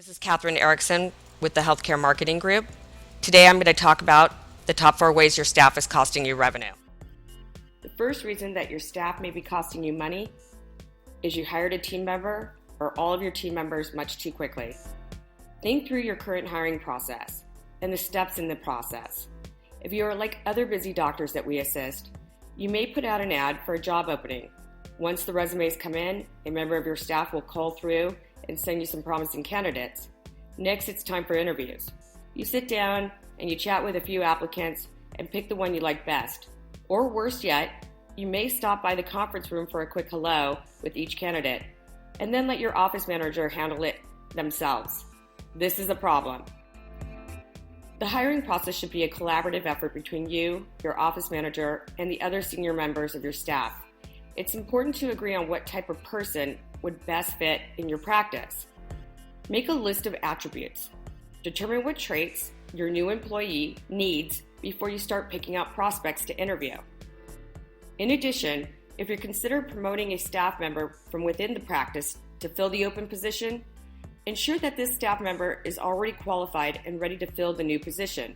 This is Katherine Erickson with the HealthCare Marketing Group. Today I'm going to talk about the top 4 ways your staff is costing you revenue. The first reason that your staff may be costing you money is you hired a team member or all of your team members much too quickly. Think through your current hiring process and the steps in the process. If you are like other busy doctors that we assist, you may put out an ad for a job opening. Once the resumes come in, a member of your staff will call through and send you some promising candidates. Next, it's time for interviews. You sit down and you chat with a few applicants and pick the one you like best. Or worse yet, you may stop by the conference room for a quick hello with each candidate, and then let your office manager handle it themselves. This is a problem. The hiring process should be a collaborative effort between you, your office manager, and the other senior members of your staff. It's important to agree on what type of person would best fit in your practice. Make a list of attributes. Determine what traits your new employee needs before you start picking out prospects to interview. In addition, if you're considering promoting a staff member from within the practice to fill the open position, ensure that this staff member is already qualified and ready to fill the new position.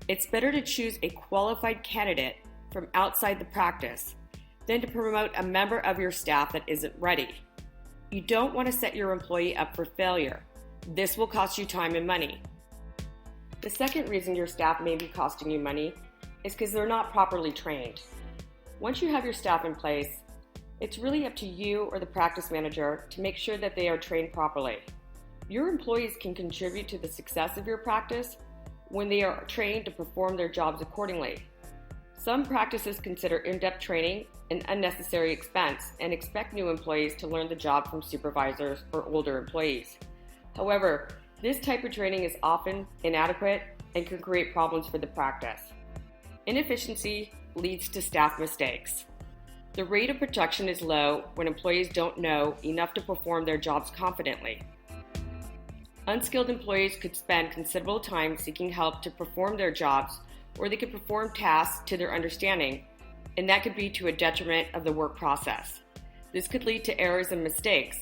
It's better to choose a qualified candidate from outside the practice than to promote a member of your staff that isn't ready. You don't want to set your employee up for failure. This will cost you time and money. The second reason your staff may be costing you money is because they're not properly trained. Once you have your staff in place, it's really up to you or the practice manager to make sure that they are trained properly. Your employees can contribute to the success of your practice when they are trained to perform their jobs accordingly. Some practices consider in-depth training an unnecessary expense and expect new employees to learn the job from supervisors or older employees. However, this type of training is often inadequate and can create problems for the practice. Inefficiency leads to staff mistakes. The rate of production is low when employees don't know enough to perform their jobs confidently. Unskilled employees could spend considerable time seeking help to perform their jobs, or they could perform tasks to their understanding, and that could be to a detriment of the work process. This could lead to errors and mistakes.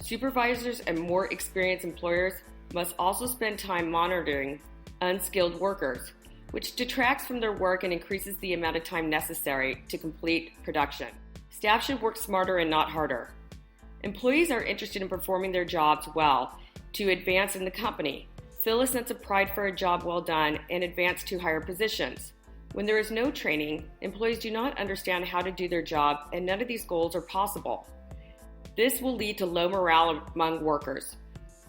Supervisors and more experienced employers must also spend time monitoring unskilled workers, which detracts from their work and increases the amount of time necessary to complete production. Staff should work smarter and not harder. Employees are interested in performing their jobs well to advance in the company, feel a sense of pride for a job well done, and advance to higher positions. When there is no training, employees do not understand how to do their job, and none of these goals are possible. This will lead to low morale among workers,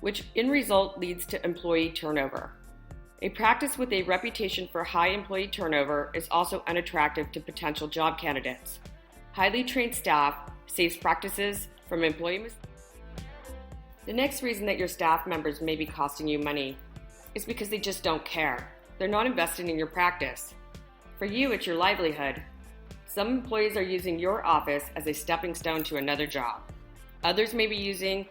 which in result leads to employee turnover. A practice with a reputation for high employee turnover is also unattractive to potential job candidates. Highly trained staff saves practices from employee mistakes. The next reason that your staff members may be costing you money is because they just don't care. They're not invested in your practice. For you, it's your livelihood. Some employees are using your office as a stepping stone to another job. Others may be using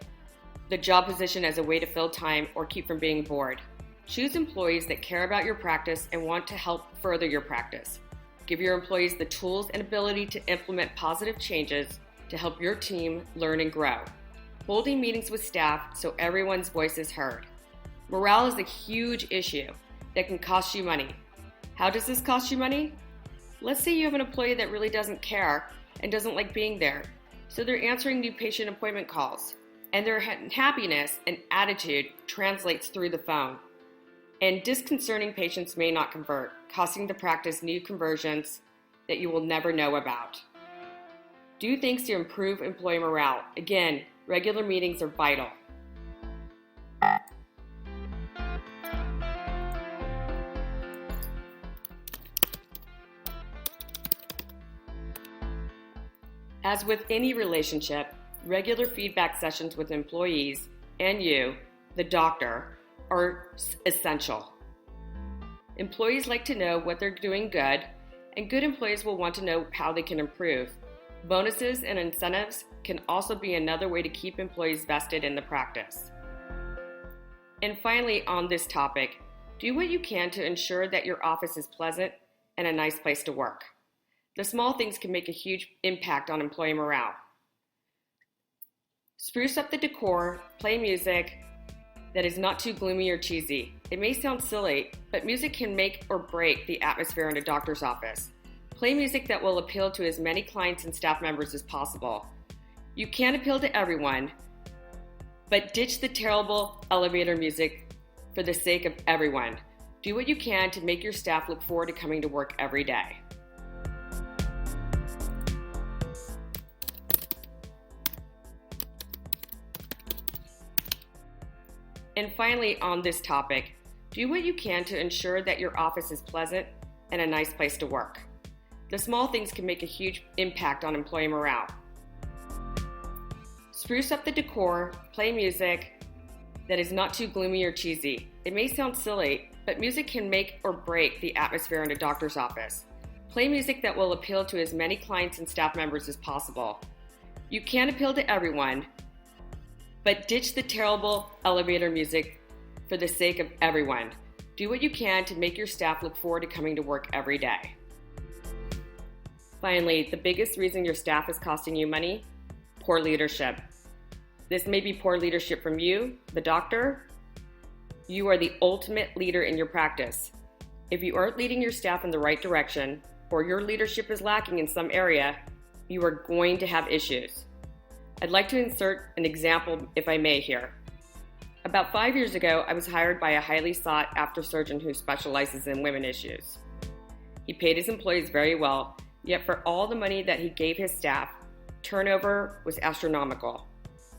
the job position as a way to fill time or keep from being bored. Choose employees that care about your practice and want to help further your practice. Give your employees the tools and ability to implement positive changes to help your team learn and grow. Holding meetings with staff so everyone's voice is heard. Morale is a huge issue that can cost you money. How does this cost you money? Let's say you have an employee that really doesn't care and doesn't like being there, so they're answering new patient appointment calls, and their happiness and attitude translates through the phone. And disconcerting patients may not convert, costing the practice new conversions that you will never know about. Do things to improve employee morale. Again, regular meetings are vital. As with any relationship, regular feedback sessions with employees and you, the doctor, are essential. Employees like to know what they're doing good, and good employees will want to know how they can improve. Bonuses and incentives can also be another way to keep employees vested in the practice. And finally, on this topic, do what you can to ensure that your office is pleasant and a nice place to work. The small things can make a huge impact on employee morale. Spruce up the decor, play music, that is not too gloomy or cheesy. It may sound silly, but music can make or break the atmosphere in a doctor's office. Play music that will appeal to as many clients and staff members as possible. You can't appeal to everyone, but ditch the terrible elevator music for the sake of everyone. Do what you can to make your staff look forward to coming to work every day. And finally, on this topic, do what you can to ensure that your office is pleasant and a nice place to work. The small things can make a huge impact on employee morale. Spruce up the decor, play music that is not too gloomy or cheesy. It may sound silly, but music can make or break the atmosphere in a doctor's office. Play music that will appeal to as many clients and staff members as possible. You can't appeal to everyone, but ditch the terrible elevator music for the sake of everyone. Do what you can to make your staff look forward to coming to work every day. Finally, the biggest reason your staff is costing you money: poor leadership. This may be poor leadership from you, the doctor. You are the ultimate leader in your practice. If you aren't leading your staff in the right direction, or your leadership is lacking in some area, you are going to have issues. I'd like to insert an example, if I may, here. About 5 years ago, I was hired by a highly sought-after surgeon who specializes in women issues. He paid his employees very well, yet for all the money that he gave his staff, turnover was astronomical.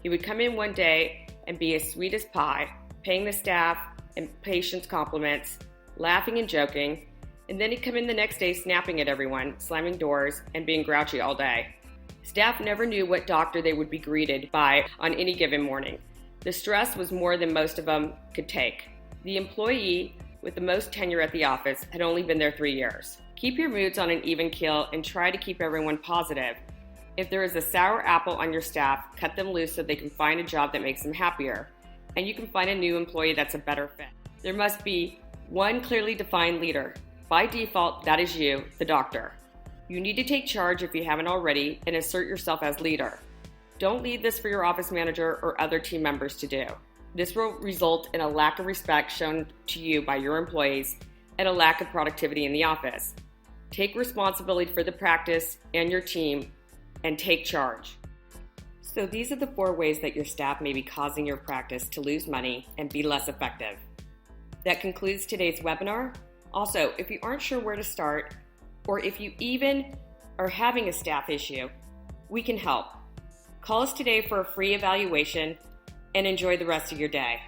He would come in one day and be as sweet as pie, paying the staff and patients compliments, laughing and joking, and then he'd come in the next day snapping at everyone, slamming doors, and being grouchy all day. Staff never knew what doctor they would be greeted by on any given morning. The stress was more than most of them could take. The employee with the most tenure at the office had only been there 3 years. Keep your moods on an even keel and try to keep everyone positive. If there is a sour apple on your staff, cut them loose so they can find a job that makes them happier, and you can find a new employee that's a better fit. There must be one clearly defined leader. By default, that is you, the doctor. You need to take charge if you haven't already and assert yourself as leader. Don't leave this for your office manager or other team members to do. This will result in a lack of respect shown to you by your employees and a lack of productivity in the office. Take responsibility for the practice and your team and take charge. So these are the 4 ways that your staff may be causing your practice to lose money and be less effective. That concludes today's webinar. Also, if you aren't sure where to start, or if you even are having a staff issue, we can help. Call us today for a free evaluation and enjoy the rest of your day.